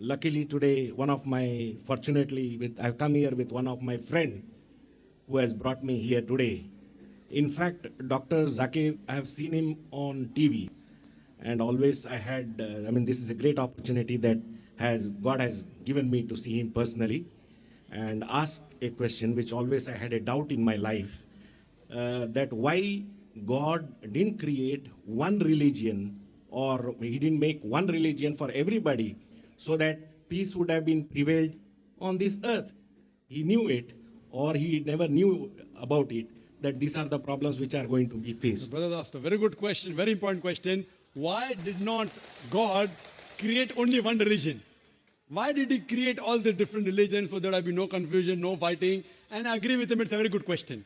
Luckily today, I've come here with one of my friend who has brought me here today. In fact, Dr. Zakir, I have seen him on TV, and always this is a great opportunity that God has given me to see him personally and ask a question which always I had a doubt in my life, that why God didn't create one religion, or he didn't make one religion for everybody, so that peace would have been prevailed on this earth. He knew it, or he never knew about it, that these are the problems which are going to be faced. The brother asked a very good question, very important question. Why did not God create only one religion? Why did he create all the different religions so there would be no confusion, no fighting? And I agree with him, it's a very good question.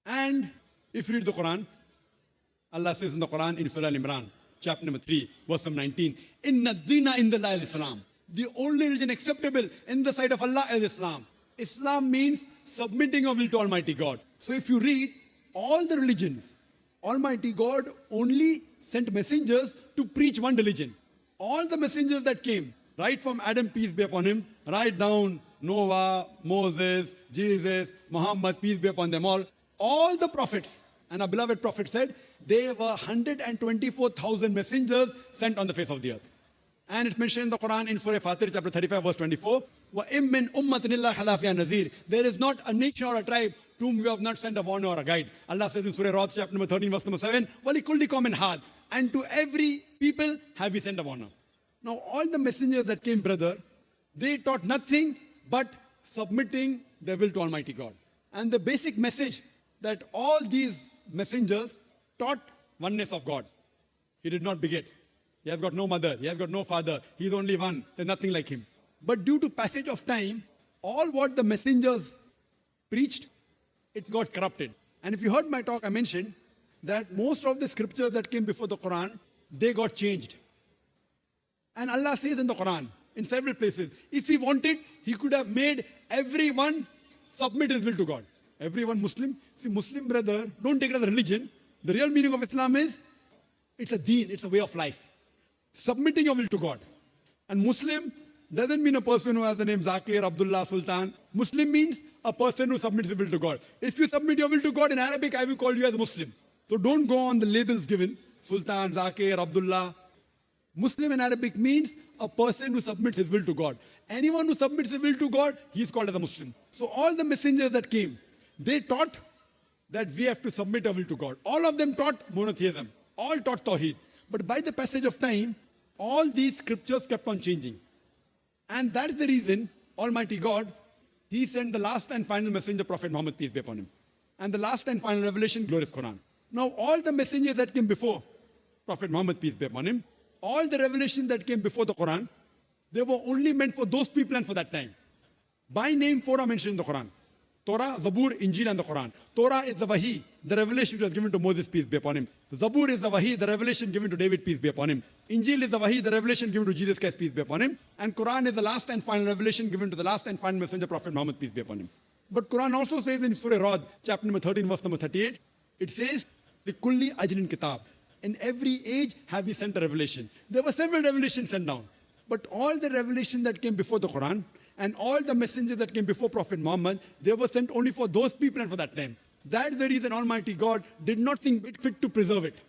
And if you read the Quran, Allah says in the Quran in Surah Al-Imran, chapter number 3, verse number 19, Inna dina indallahi al-Islam. The only religion acceptable in the sight of Allah is Islam. Islam means submitting your will to Almighty God. So if you read all the religions, Almighty God only sent messengers to preach one religion. All the messengers that came, right from Adam, peace be upon him, right down Noah, Moses, Jesus, Muhammad, peace be upon them all the prophets, and our beloved prophet said, there were 124,000 messengers sent on the face of the earth. And it's mentioned in the Quran in Surah Fatir, chapter 35, verse 24, وَإِم مِّنْ أُمَّةٍ إِلَّا خَلَا فِيهَا نَذِيرٌ. There is not a nation or a tribe to whom we have not sent a warner or a guide. Allah says in Surah Ra'd, chapter number 13, verse number 7, وَلِكُلِّ قَوْمٍ هَادٍ. And to every people have we sent a warner. Now all the messengers that came, brother, they taught nothing but submitting their will to Almighty God. And the basic message that all these messengers taught oneness of God. He did not beget. He has got no mother. He has got no father. He is only one. There's nothing like him. But due to passage of time, all what the messengers preached, it got corrupted. And if you heard my talk, I mentioned that most of the scriptures that came before the Quran, they got changed. And Allah says in the Quran, in several places, if he wanted, he could have made everyone submit his will to God. Everyone Muslim. See, Muslim brother, don't take it as a religion. The real meaning of Islam is, it's a deen, it's a way of life. Submitting your will to God. And Muslim doesn't mean a person who has the name Zakir, Abdullah, Sultan. Muslim means a person who submits his will to God. If you submit your will to God in Arabic, I will call you as a Muslim. So don't go on the labels given, Sultan, Zakir, Abdullah. Muslim in Arabic means a person who submits his will to God. Anyone who submits his will to God, he is called as a Muslim. So all the messengers that came, they taught that we have to submit our will to God. All of them taught monotheism. All taught Tawheed. But by the passage of time, all these scriptures kept on changing. And that is the reason Almighty God, he sent the last and final messenger, Prophet Muhammad, peace be upon him. And the last and final revelation, glorious Quran. Now all the messengers that came before Prophet Muhammad, peace be upon him, all the revelations that came before the Quran, they were only meant for those people and for that time. By name, 4 are mentioned in the Quran. Torah, Zabur, Injil, and the Quran. Torah is the Wahi, the revelation which was given to Moses, peace be upon him. Zabur is the Wahi, the revelation given to David, peace be upon him. Injil is the Wahi, the revelation given to Jesus Christ, peace be upon him. And Quran is the last and final revelation given to the last and final messenger, Prophet Muhammad, peace be upon him. But Quran also says in Surah Ra'd, chapter number 13, verse number 38, it says, لِكُلِّ أَجْلٍ kitab. In every age have we sent a revelation. There were several revelations sent down. But all the revelation that came before the Quran, and all the messengers that came before Prophet Muhammad, they were sent only for those people and for that time. That's the reason Almighty God did not think it fit to preserve it.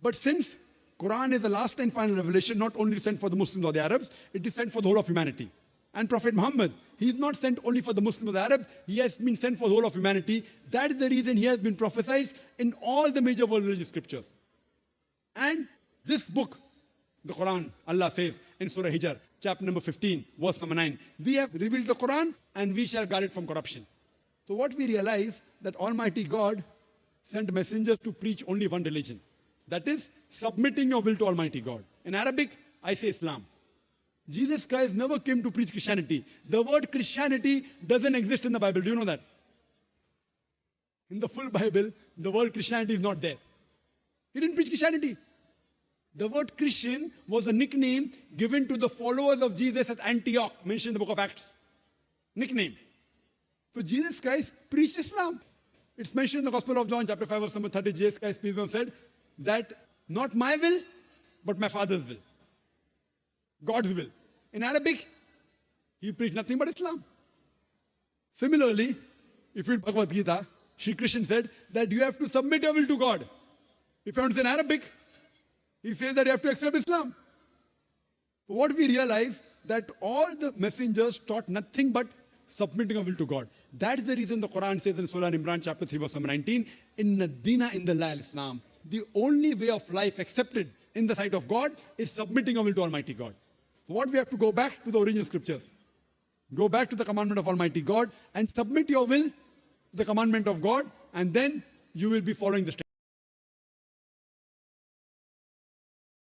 But since Quran is the last and final revelation, not only sent for the Muslims or the Arabs, it is sent for the whole of humanity. And Prophet Muhammad, he is not sent only for the Muslims or the Arabs, he has been sent for the whole of humanity. That is the reason he has been prophesied in all the major world religious scriptures. And this book, the Quran, Allah says in Surah Hijr, chapter number 15, verse number 9, we have revealed the Quran and we shall guard it from corruption. So what we realize, that Almighty God sent messengers to preach only one religion. That is, submitting your will to Almighty God. In Arabic, I say Islam. Jesus Christ never came to preach Christianity. The word Christianity doesn't exist in the Bible. Do you know that? In the full Bible, the word Christianity is not there. He didn't preach Christianity. The word Christian was a nickname given to the followers of Jesus at Antioch, mentioned in the book of Acts. Nickname. So Jesus Christ preached Islam. It's mentioned in the Gospel of John, chapter 5, verse number 30. Jesus Christ, peace be upon him, said that not my will, but my Father's will. God's will. In Arabic, he preached nothing but Islam. Similarly, if you read Bhagavad Gita, Shri Krishna said that you have to submit your will to God. If you understand Arabic, he says that you have to accept Islam. So what we realize that all the messengers taught nothing but submitting our will to God. That's the reason the Quran says in Surah Imran chapter 3 verse number 19, Inna Dina Indallah al-Islam. The only way of life accepted in the sight of God is submitting our will to Almighty God. So what we have to go back to the original scriptures. Go back to the commandment of Almighty God and submit your will to the commandment of God, and then you will be following the